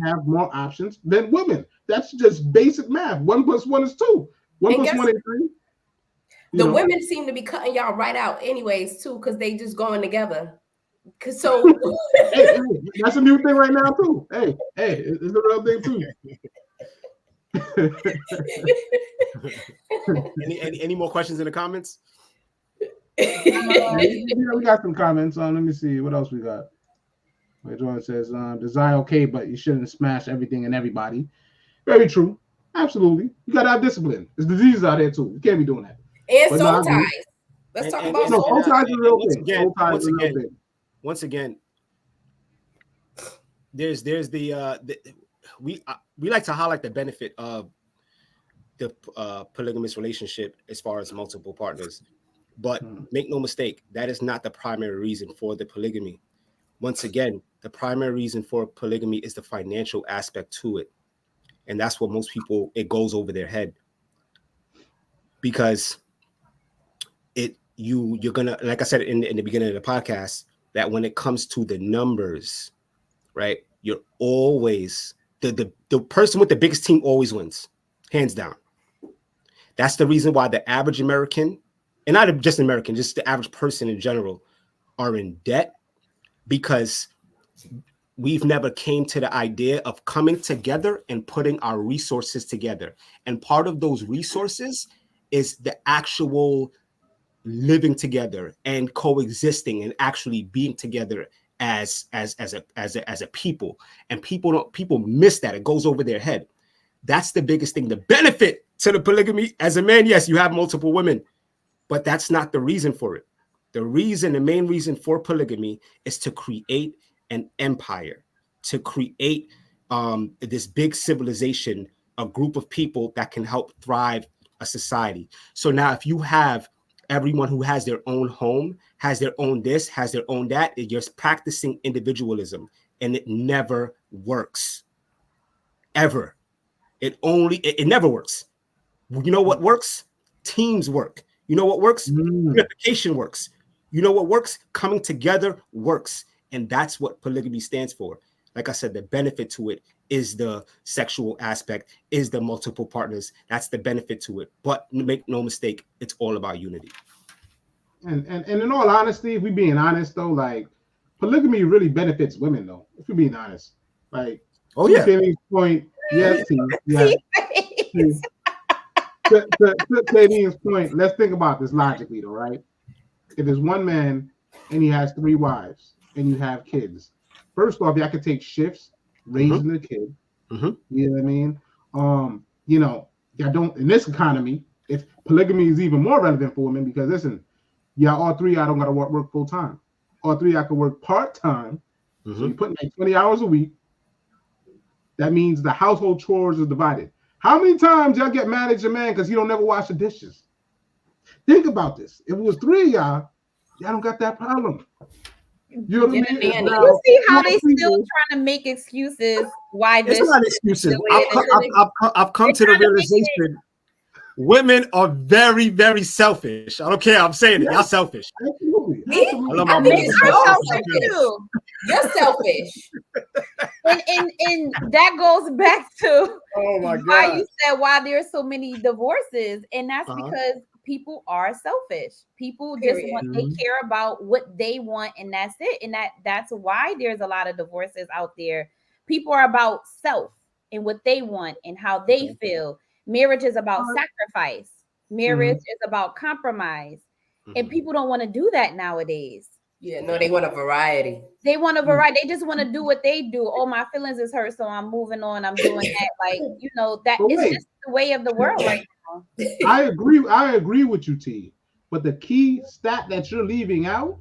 have more options than women. That's just basic math. 1 + 1 is 2. 1 + 1 is 3. The women seem to be cutting y'all right out anyways, too, because they just going together. So hey, that's a new thing right now, too. Hey, it's a real thing, too. any more questions in the comments? We got some comments on. Let me see what else we got. Jordan says, desire okay, but you shouldn't smash everything and everybody. Very true. Absolutely. You gotta have discipline. There's diseases out there too. You can't be doing that. And soul ties. Let's talk about soul ties. Is a real thing. Once again, there's we like to highlight the benefit of the polygamous relationship as far as multiple partners, but make no mistake, that is not the primary reason for the polygamy. Once again, the primary reason for polygamy is the financial aspect to it. And that's what most people, it goes over their head, because you're gonna, like I said in the beginning of the podcast, that when it comes to the numbers, right, you're always the person with the biggest team always wins, hands down. That's the reason why the average American, and not just American, just the average person in general, are in debt, because we've never came to the idea of coming together and putting our resources together. And part of those resources is the actual living together and coexisting and actually being together as a people. And people miss that. It goes over their head. That's the biggest thing. The benefit to the polygamy, as a man, yes, you have multiple women, but that's not the reason for it. The main reason for polygamy is to create an empire, to create this big civilization, a group of people that can help thrive a society. So now if you have everyone who has their own home, has their own this, has their own that, you're practicing individualism, and it never works. Ever. It never works. You know what works? Teams work. You know what works? Unification works. You know what works? Coming together works. And that's what polygamy stands for. Like I said, the benefit to it is the sexual aspect, is the multiple partners. That's the benefit to it. But make no mistake, it's all about unity. And in all honesty, if we're being honest though, like polygamy really benefits women though, if we're being honest. Like, oh yeah. Katie's point, yes, yeah. To Katie's point, let's think about this logically though, right? If there's one man and he has 3 wives and you have kids, first off, y'all could take shifts raising the kid. You know what I mean? You know, y'all don't, in this economy, if polygamy is even more relevant for women, because listen, y'all all 3 y'all don't gotta work full time. All 3 y'all can work part-time. So you're putting like 20 hours a week. That means the household chores are divided. How many times y'all get mad at your man because he don't never wash the dishes? Think about this. If it was 3 of y'all don't got that problem. You know what I mean? You see how they still trying to make excuses why this? It's not excuses. I've come to the realization women are very, very selfish. I don't care. I'm saying it. Y'all selfish. Absolutely. I think it's selfish too. You're selfish. And that goes back to why you said why there's so many divorces, and that's because people are selfish. People just they care about what they want, and that's it. And that's why there's a lot of divorces out there. People are about self and what they want and how they feel. Marriage is about sacrifice. Marriage is about compromise. And people don't want to do that nowadays. Yeah, no, they want a variety. They want a variety. They just want to do what they do. Oh, my feelings is hurt, so I'm moving on. I'm doing that. Like, you know, that is just the way of the world right now. I agree with you, T. But the key stat that you're leaving out,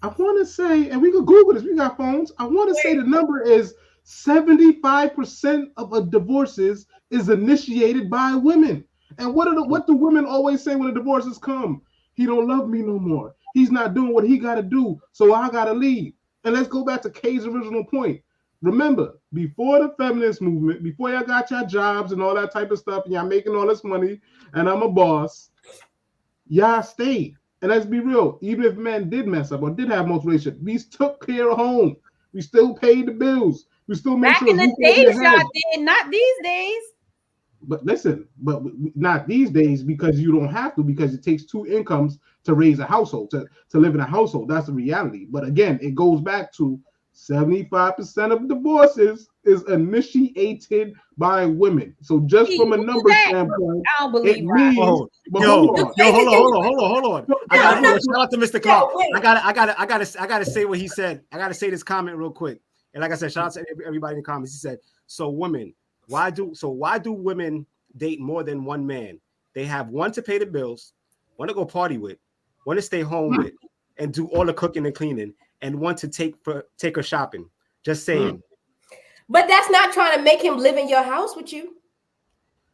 I want to say, and we can Google this, we got phones. I want to say the number is 75% of divorces is initiated by women. And what do women always say when the divorces come? He don't love me no more. He's not doing what he got to do, so I got to leave. And let's go back to Kay's original point. Remember, before the feminist movement, before y'all got your jobs and all that type of stuff, and y'all making all this money, and I'm a boss, y'all stayed. And let's be real, even if men did mess up or did have multiple relationships, we took care of home. We still paid the bills. We still made sure. Back in the days, y'all did, not these days. But listen, but not these days, because you don't have to, because it takes 2 incomes to raise a household, to live in a household. That's the reality. But again, it goes back to 75% of divorces is initiated by women. So just from a number standpoint, I don't believe right. Hold on. I gotta shout out to Mr. Clark. I gotta say what he said. I gotta say this comment real quick. And like I said, shout out to everybody in the comments. He said, so women, why do women date more than one man? They have one to pay the bills, one to go party with, one to stay home with, and do all the cooking and cleaning, and one to take her shopping. Just saying. But that's not trying to make him live in your house with you.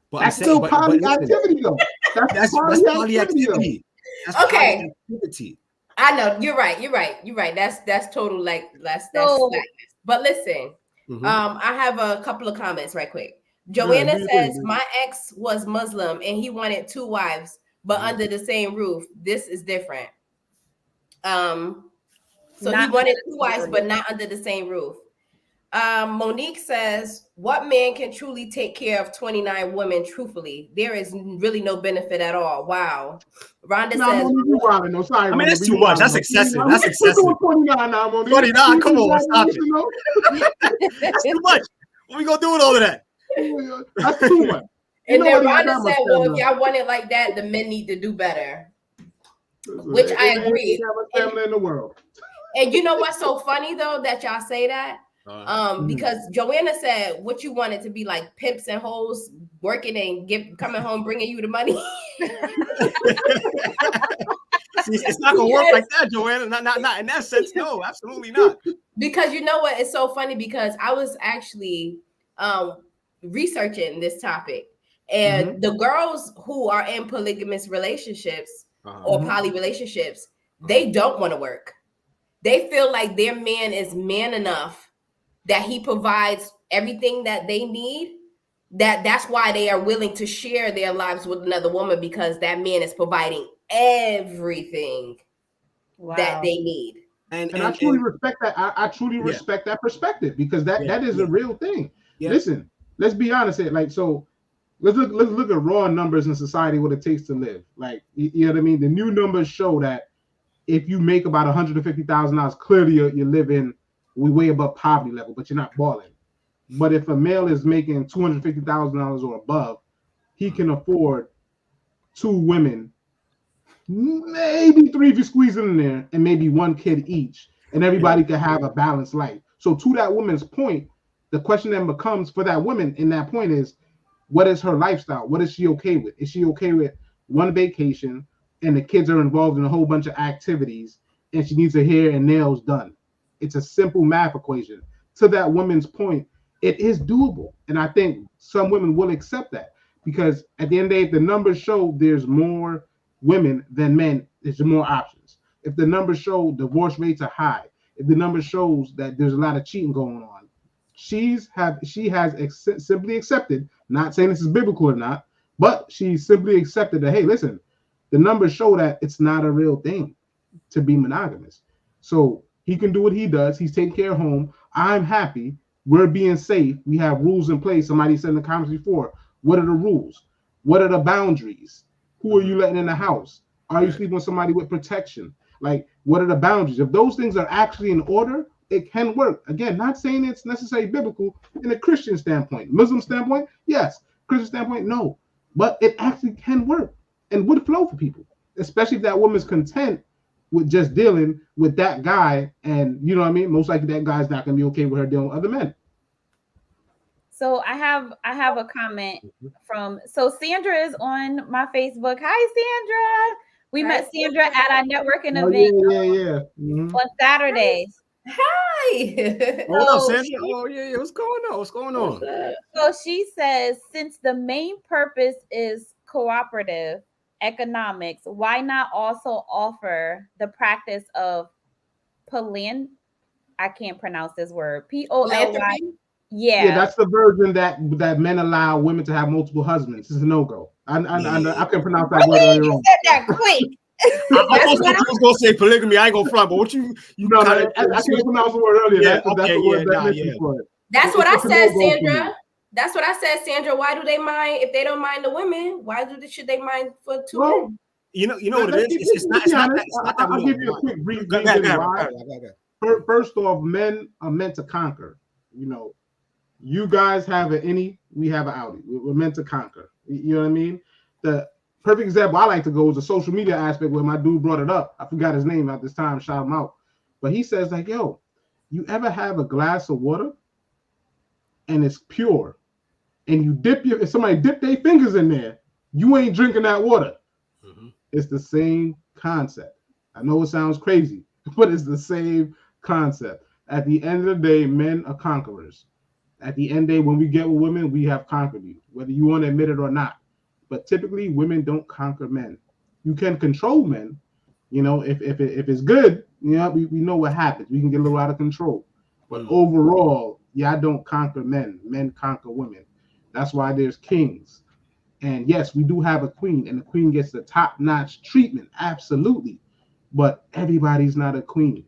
But that's still poly activity, though. That's poly activity. Okay. I know you're right. That's total that's. But listen, I have a couple of comments right quick. Joanna says, my ex was Muslim and he wanted 2 wives, but under the same roof. This is different. So he wanted 2 wives, but not under the same roof. Monique says, what man can truly take care of 29 women truthfully? There is really no benefit at all. Wow. Rhonda says, no, sorry, I mean, that's too much. That's excessive. That's excessive. 29 now, Monique. 29, come on, stop it. That's too much. What we gonna do with all of that? That's too much. And then Rhonda said, well, if y'all want it like that, the men need to do better. Which I agree. Family in the world. And you know what's so funny though that y'all say that? Because Joanna said what you wanted to be like pimps and hoes working and coming home bringing you the money. It's not gonna work like that, Joanna. Not in that sense. No, absolutely not. Because you know what? It's so funny because I was actually researching this topic, and the girls who are in polygamous relationships or poly relationships, they don't want to work. They feel like their man is man enough that he provides everything that they need. That's why they are willing to share their lives with another woman, because that man is providing everything that they need. And I truly respect that. I truly respect that perspective, because that is a real thing. Yeah. Listen, let's be honest here. Like, so let's look at raw numbers in society, what it takes to live. Like, you know what I mean? The new numbers show that if you make about $150,000, clearly you're living way above poverty level, but you're not balling. But if a male is making $250,000 or above, he can afford 2 women, maybe 3 if you squeeze it in there, and maybe 1 kid each, and everybody can have a balanced life. So to that woman's point, the question then becomes for that woman in that point is, what is her lifestyle? What is she okay with? Is she okay with 1 vacation and the kids are involved in a whole bunch of activities and she needs her hair and nails done? It's a simple math equation. To that woman's point, it is doable. And I think some women will accept that, because at the end of the day, if the numbers show there's more women than men, there's more options. If the numbers show divorce rates are high, if the numbers shows that there's a lot of cheating going on, she has simply accepted, not saying this is biblical or not, but she simply accepted that, hey, listen, the numbers show that it's not a real thing to be monogamous. So he can do what he does. He's taking care of home. I'm happy. We're being safe. We have rules in place. Somebody said in the comments before, what are the rules? What are the boundaries? Who are you letting in the house? Are you sleeping with somebody with protection? Like, what are the boundaries? If those things are actually in order, it can work. Again, not saying it's necessarily biblical in a Christian standpoint. Muslim standpoint, yes. Christian standpoint, no. But it actually can work and would flow for people, especially if that woman's content with just dealing with that guy. And you know what I mean? Most likely that guy's not going to be okay with her dealing with other men. So I have a comment from, so Sandra is on my Facebook. Hi, Sandra. We met Sandra at our networking event on Saturday. Hi. What up, Sandra? What's going on? What's going on? So she says, since the main purpose is cooperative economics, why not also offer the practice of I can't pronounce this word. POLY. Yeah, that's the version that men allow women to have multiple husbands. It's a no-go. I can pronounce that word earlier on. You said that quick. I was gonna say polygamy. I ain't gonna front, but what you know, I can't pronounce the word earlier. Yeah, that's what I said, Sandra. That's what I said, Sandra. Why do they mind if they don't mind the women? Why should they mind for 2 men? You know what it is. It's not that. I'll give you a quick brief reason why. First off, men are meant to conquer. You know, you guys have an innie, we have an outie. We're meant to conquer. You know what I mean? The perfect example I like to go is the social media aspect where my dude brought it up. I forgot his name at this time, shout him out. But he says, like, yo, you ever have a glass of water and it's pure, and you if somebody dip their fingers in there, you ain't drinking that water. It's the same concept. I know it sounds crazy, but it's the same concept. At the end of the day, men are conquerors. At the end of the day, when we get with women, we have conquered you, whether you want to admit it or not. But typically, women don't conquer men. You can control men. You know, if it's good, you know, we know what happens. We can get a little out of control. But overall, I don't conquer men. Men conquer women. That's why there's kings. And yes, we do have a queen, and the queen gets the top-notch treatment, absolutely. But everybody's not a queen,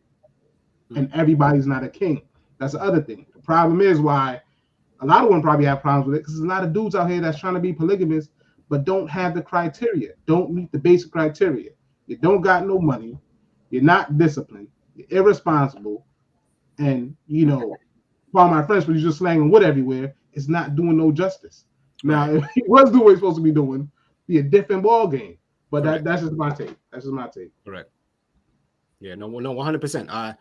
and everybody's not a king. That's the other thing. The problem is why a lot of women probably have problems with it, because there's a lot of dudes out here that's trying to be polygamous, but don't have the criteria, don't meet the basic criteria. You don't got no money, you're not disciplined, you're irresponsible, and while my friends were just slanging wood everywhere, it's not doing no justice. Now, if he was doing what he's supposed to be doing, be a different ball game. But that's just my take. That's just my take. Correct. Yeah, no, 100%. I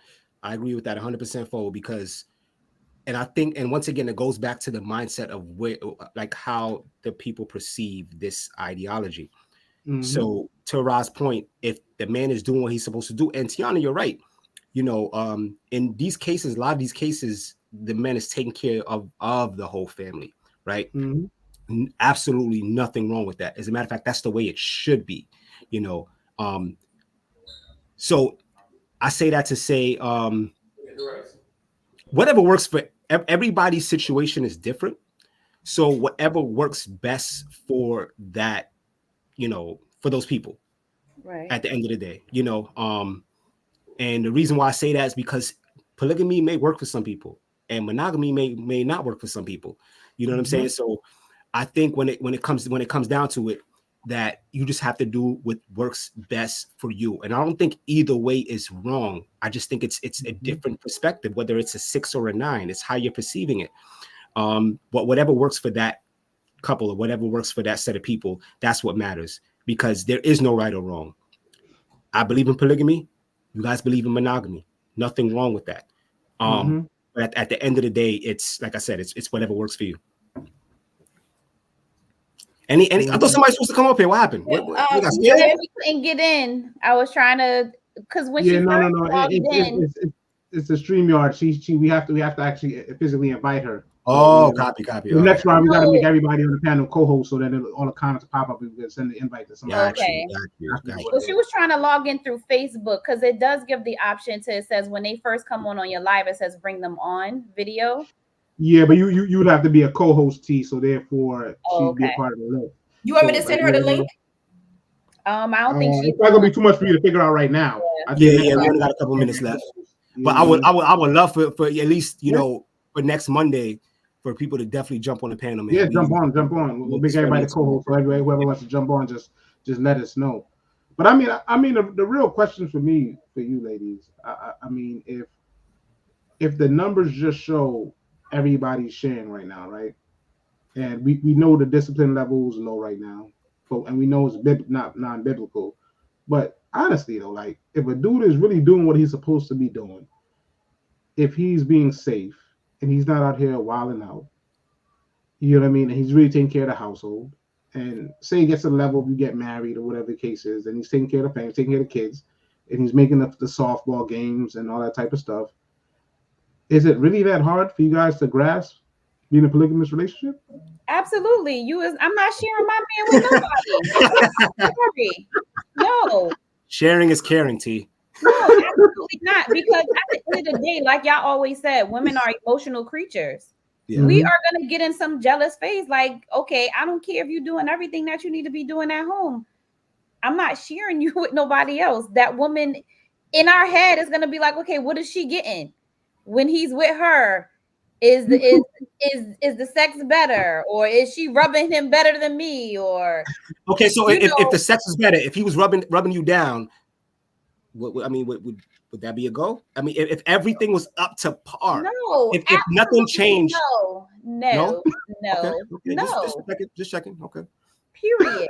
agree with that 100% forward, because, and I think, and once again, it goes back to the mindset of where, like, how the people perceive this ideology. Mm-hmm. So to Ra's point, if the man is doing what he's supposed to do, and Tiana, you're right. In these cases, a lot of these cases, the man is taking care of the whole family, right? Mm-hmm. Absolutely nothing wrong with that. As a matter of fact, that's the way it should be, So I say that to say, whatever works for everybody's situation is different. So whatever works best for that, for those people, right? At the end of the day, and the reason why I say that is because polygamy may work for some people, and monogamy may not work for some people. You know what I'm saying? So I think when it comes down to it, that you just have to do what works best for you. And I don't think either way is wrong. I just think it's a different perspective, whether it's a 6 or a 9. It's how you're perceiving it. But whatever works for that couple, or whatever works for that set of people, that's what matters, because there is no right or wrong. I believe in polygamy. You guys believe in monogamy. Nothing wrong with that. But at the end of the day, it's like I said, it's whatever works for you. I thought somebody was supposed to come up here. What happened? We couldn't get in. I was trying to, because when she first logged in, it's the StreamYard. We have to actually physically invite her. Oh, copy. The next round, we got to make everybody on the panel co-host, so that all the comments pop up and we can send the invite to somebody. Okay. Well, she was trying to log in through Facebook, because it does give the option to, it says when they first come on your live, it says bring them on video. Yeah, but you would have to be a co-host, T, so therefore she'd be a part of the list. You want me to send her the link? I don't think she's not gonna be too much for you to figure out right now. Yeah, we only got a couple minutes left. But I would love for at least for next Monday, for people to definitely jump on the panel, man. Yeah, jump on. We'll make everybody co-host. So whoever wants to jump on, just let us know. But I mean, the real question for me, for you ladies, I mean, if the numbers just show everybody's sharing right now, right? And we know the discipline level is low right now, and we know it's not non-biblical. But honestly, though, like, if a dude is really doing what he's supposed to be doing, if he's being safe and he's not out here wilding out, you know what I mean, and he's really taking care of the household, and say he gets to the level of you get married or whatever the case is, and he's taking care of the family, taking care of the kids, and he's making up the softball games and all that type of stuff, is it really that hard for you guys to grasp being in a polygamous relationship? Absolutely. I'm not sharing my man with nobody. No. Sharing is caring, T. No, absolutely not. Because at the end of the day, like y'all always said, women are emotional creatures. Yeah. We are going to get in some jealous phase. Like, okay, I don't care if you're doing everything that you need to be doing at home. I'm not sharing you with nobody else. That woman in our head is going to be like, okay, what is she getting when he's with her? Is the sex better, or is she rubbing him better than me? Or okay, so if the sex is better, if he was rubbing you down, would that be a go? I mean, if everything was up to par, no. If nothing changed, no. Okay. Just checking. Okay. Period.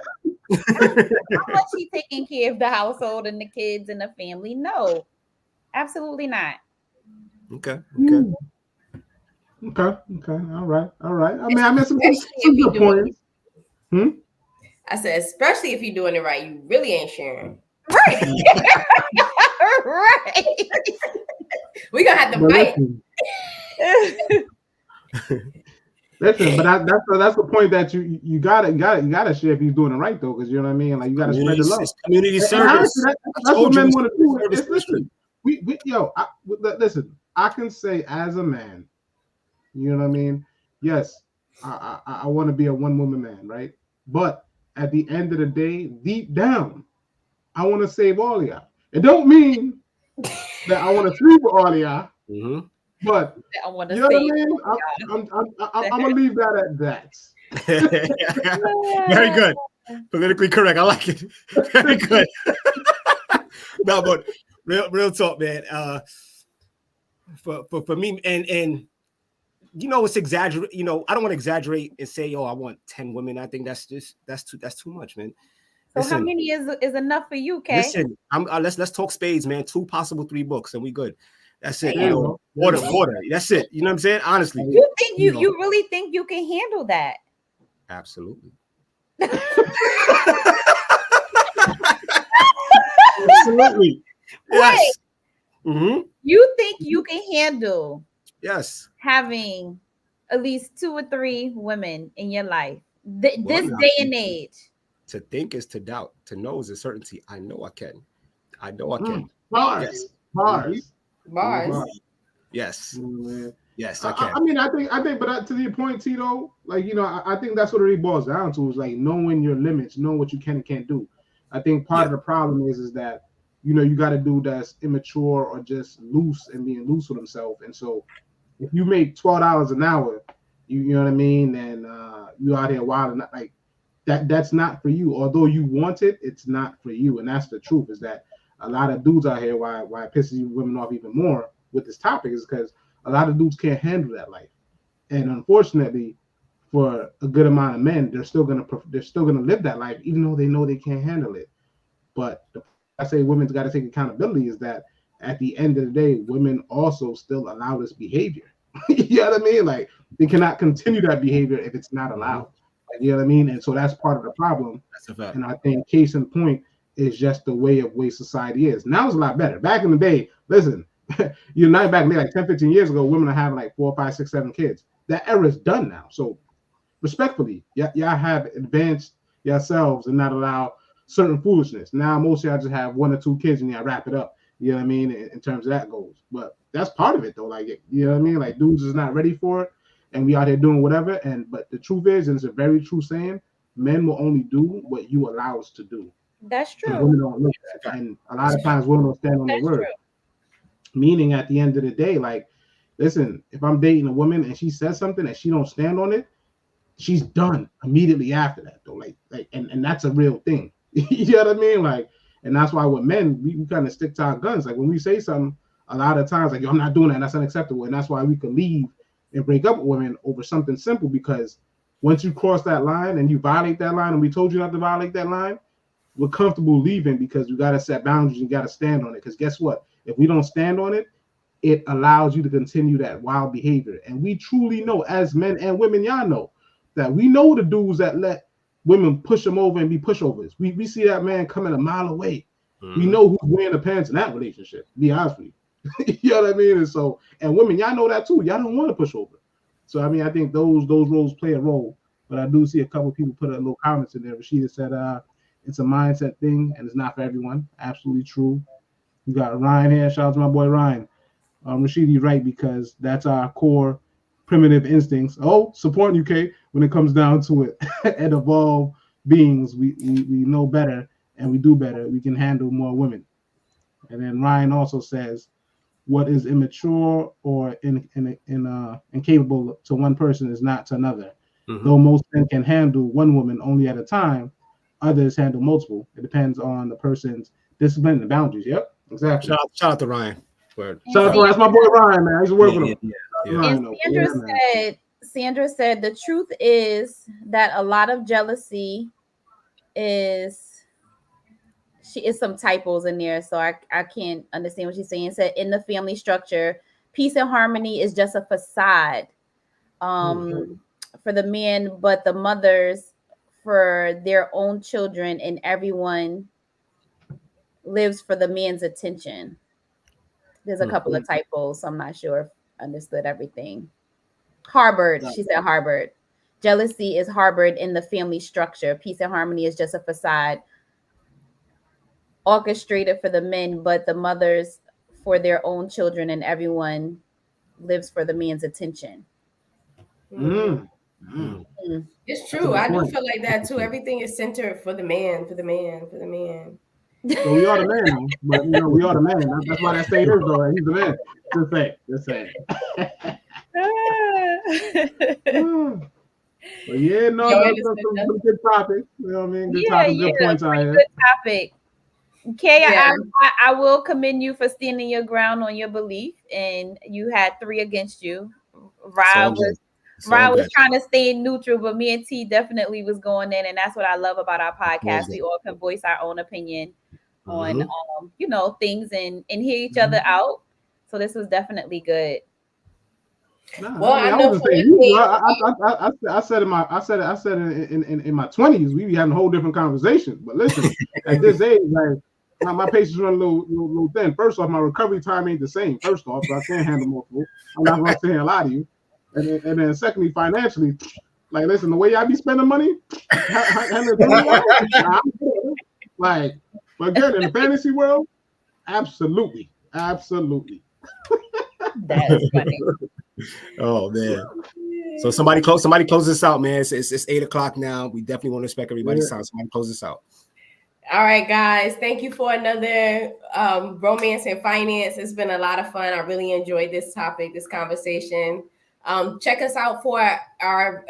How much he taking care of the household and the kids and the family? No, absolutely not. Okay. Okay. All right. I mean, I missed some good points. I said, especially if you're doing it right, you really ain't sharing. Right. Right. We're gonna have to fight. Listen, but that's the point that you gotta share if he's doing it right, though, because you know what I mean. Like, you gotta spread the love. Community service. That's what men want to do. Listen, listen. I can say as a man, you know what I mean. Yes, I want to be a one woman man, right? But at the end of the day, deep down, I want to save all of y'all. It don't mean that I want to sleep with all of y'all, Mm-hmm. but I want to you know what I say, mean. I'm gonna leave that at that. Very good. Politically correct. I like it. Very good. No, but real talk, man. For me, and it's exaggerate. I don't want to exaggerate and say, "Oh, I want 10 women." I think that's too much, man. So how many is enough for you, Kay? Listen, let's talk spades, man. 2 possible 3 books, and we good. That's it. Water. That's it. You know what I'm saying? Honestly, you think you really think you can handle that? Absolutely. Absolutely. Yes. Mm-hmm. You think you can handle? Yes. Having at least 2 or 3 women in your life this day and age. To think is to doubt. To know is a certainty. I know I can. I know I can. Bars. Yes. Mm-hmm. Yes, I can. I mean, I think, but to your point, Tito, like, I think that's what it really boils down to, is like knowing your limits, knowing what you can and can't do. I think part of the problem is that, you got a dude that's immature or just loose and being loose with himself. And so if you make $12 an hour, you know what I mean, and you out here wild, and like that's not for you. Although you want it, it's not for you. And that's the truth, is that a lot of dudes out here, why it pisses you women off even more with this topic, is because a lot of dudes can't handle that life. And unfortunately, for a good amount of men, they're still gonna live that life, even though they know they can't handle it. But I say women's got to take accountability is that at the end of the day, women also still allow this behavior. You know what I mean? Like, they cannot continue that behavior if it's not allowed. Like, you know what I mean? And so that's part of the problem. That's a fact. And I think case in point is just the way society is. Now it's a lot better. Back in the day, listen, not back in the day, like 10, 15 years ago, women are having like 4, 5, 6, 7 kids. That era is done now. So respectfully, y'all have advanced yourselves and not allow certain foolishness. Now most of y'all just have 1 or 2 kids and y'all wrap it up. You know what I mean? In terms of that goes. But that's part of it though. Like, you know what I mean? Like, dudes is not ready for it, and we out here doing whatever. But the truth is, and it's a very true saying, men will only do what you allow us to do. That's true. And women don't look at that. And a lot of times women don't stand on their word. Meaning at the end of the day, like, listen, if I'm dating a woman and she says something and she don't stand on it, she's done immediately after that though. Like and that's a real thing. You know what I mean? Like, and that's why with men, we kind of stick to our guns. Like, when we say something, a lot of times, like, yo, I'm not doing that, and that's unacceptable. And that's why we can leave and break up with women over something simple, because once you cross that line and you violate that line, and we told you not to violate that line, we're comfortable leaving, because you got to set boundaries and got to stand on it. Because guess what? If we don't stand on it, it allows you to continue that wild behavior. And we truly know, as men and women, y'all know, that we know the dudes that let women push them over and be pushovers. We see that man coming a mile away. We know who's wearing the pants in that relationship, to be honest with you. You know what I mean? And women, y'all know that too. Y'all don't want to push over. So, I mean, I think those roles play a role. But I do see a couple of people put a little comments in there. Rashida said it's a mindset thing and it's not for everyone. Absolutely true. You got Ryan here. Shout out to my boy Ryan. Rashida, you're right, because that's our core primitive instincts. Supporting UK when it comes down to it. And evolved beings, we know better and we do better. We can handle more women. And then Ryan also says, what is immature or incapable to one person is not to another. Though most men can handle one woman only at a time, others handle multiple. It depends on the person's discipline and boundaries. Yep, exactly. Shout out to Ryan. Word. Shout out to Ryan. That's my boy Ryan, man. I used to work with him. And Sandra said the truth is that a lot of jealousy is some typos in there, so I can't understand what she's saying. It said in the family structure, peace and harmony is just a facade for the men, but the mothers for their own children, and everyone lives for the man's attention. There's a couple of typos, so I'm not sure if I understood everything. Harbored, she said harbored. Jealousy is harbored in the family structure. Peace and harmony is just a facade orchestrated for the men, but the mothers for their own children, and everyone lives for the man's attention. It's true. I do feel like that too. Everything is centered for the man, for the man, for the man. So we are the man, though. But you know, we are the man. That's why that state is though. He's the man. Just say, just say. But yeah, no, that's some good topic. You know what I mean? Good topic, good points out here. Good topic. Kay, I will commend you for standing your ground on your belief, and you had 3 against you. Rod was trying to stay neutral, but me and T definitely was going in, and that's what I love about our podcast. We all can voice our own opinion on you know, things and hear each other out. So this was definitely good. Well, I know for me, I said in my 20s we be having a whole different conversation. But listen, at this age, like my patience run a little thin. First off, my recovery time ain't the same. First off, so I can't handle multiple. I'm not gonna sit here and lie to you. And then secondly, financially, like listen, the way I be spending money, like, but again, in the fantasy world, absolutely. That's funny. Oh man. So somebody close this out, man. It's 8:00 now. We definitely want to respect everybody's time. Somebody close this out. All right, guys. Thank you for another romance and finance. It's been a lot of fun. I really enjoyed this topic, this conversation. Check us out for our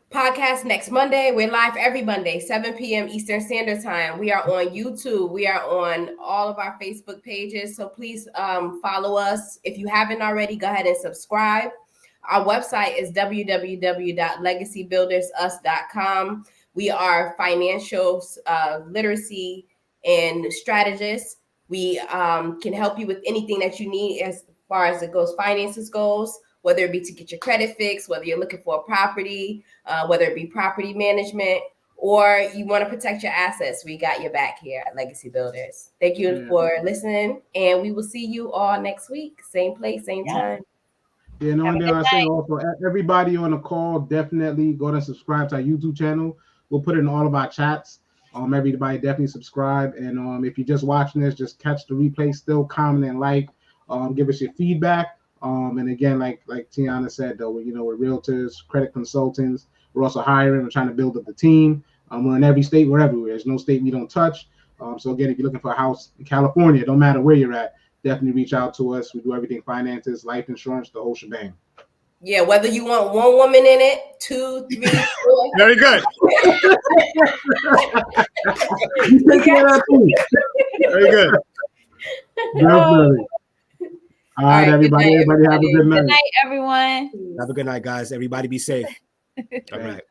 podcast next Monday. We're live every Monday, 7 p.m. Eastern Standard Time. We are on YouTube. We are on all of our Facebook pages. So please follow us. If you haven't already, go ahead and subscribe. Our website is www.legacybuildersus.com. We are financial literacy and strategists. We can help you with anything that you need as far as it goes, finances goes, whether it be to get your credit fixed, whether you're looking for a property, whether it be property management, or you want to protect your assets. We got your back here at Legacy Builders. Thank you for listening, and we will see you all next week. Same place, same time. Yeah, no one thing I say also, everybody on the call, definitely go and subscribe to our YouTube channel. We'll put it in all of our chats. Everybody definitely subscribe. And if you're just watching this, just catch the replay, still comment and like. Give us your feedback. And again, like Tiana said, though, we're realtors, credit consultants. We're also hiring. We're trying to build up the team. We're in every state. We're everywhere. There's no state we don't touch. So again, if you're looking for a house in California, don't matter where you're at, definitely reach out to us. We do everything: finances, life insurance, the whole shebang. Yeah, whether you want 1 woman in it, 2, 3, 4. Very good. Very good. Definitely. All right, everybody. Everybody have a good night. Good night, everyone. Have a good night, guys. Everybody be safe. All right.